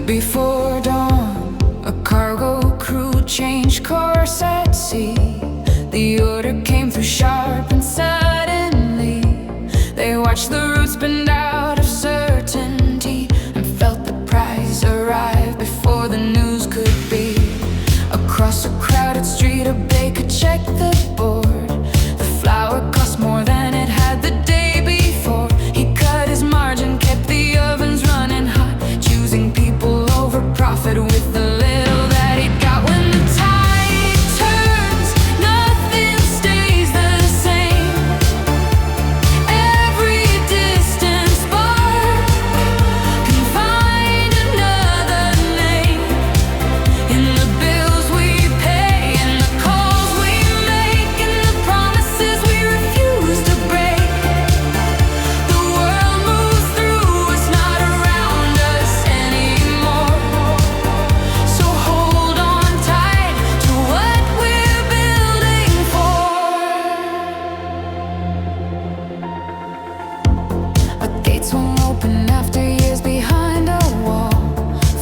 Before dawn, a cargo crew changed course at sea. The order came through sharp and suddenly. They watched the routes bend out of certainty and felt the prize arrive before the news could be. Across a crowded street, a baker checked the board. The flour cost more than it had the day before. He cut his margin, kept the ovens running hot, choosing people over profit with the little that he got. When the tide turns, nothing stays the same. Every distant spark can find another name in the bills we pay, in the calls we make, in the promises we refuse to break. The world moves through us, not around us anymore. So hold on tight to what we're building for. But gates won't open after years behind a wall.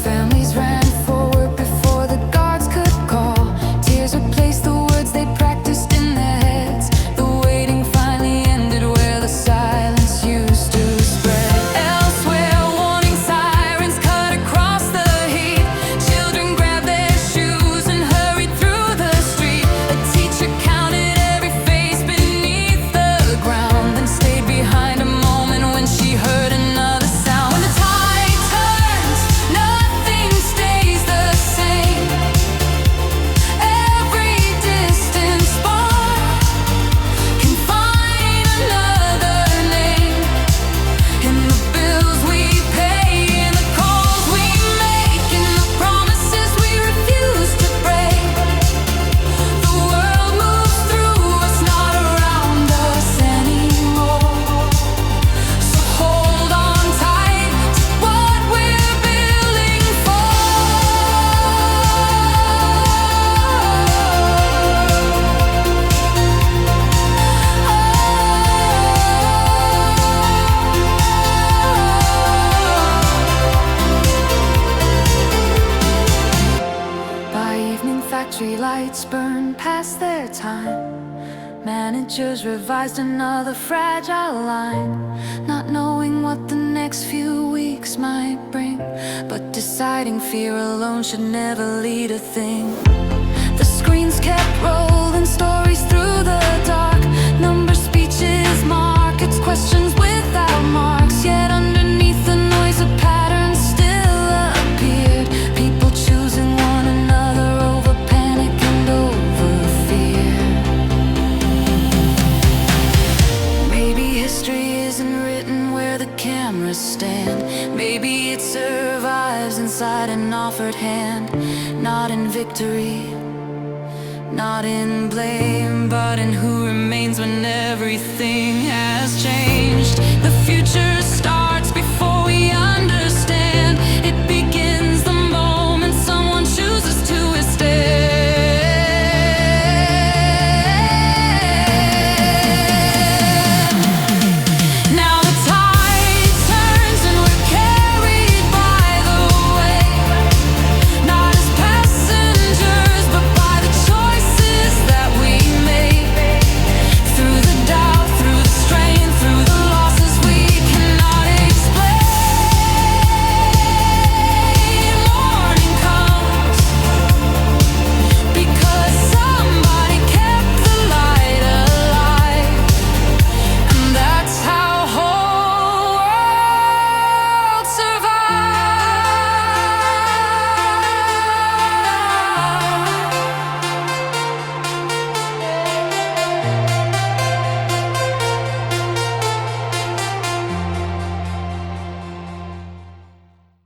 Families ran forward before the guards could call. Tears replaced the words they practiced in their heads. The waiting finally ended where the silence used to spread. Elsewhere, warning sirens cut across the heat. Children grabbed their shoes and hurried through the street. A teacher counted every face beneath the ground, then stayed behind a moment when she heard another sound. When the tide turns, nothing stays the same. Every distant spark can find another name in the bills we pay, in the calls we make, in the promises we refuse to break. The world moves through us, not around us anymore. So hold on tight to what we're building for. By evening, factory lights burn past their time. Managers revised another fragile line, not knowing what the next few weeks might bring, but deciding fear alone should never lead a thing. The screens kept rolling, stories through the dark. Numbers, speeches, markets, questions without marks. Yet underneath the noise, a pattern still appeared. People choosing one another over panic and over fear. Maybe history isn't written where the cameras stand. Maybe it survives inside an offered hand. Not in victory, not in blame, but in who remains when everything has changed. The future's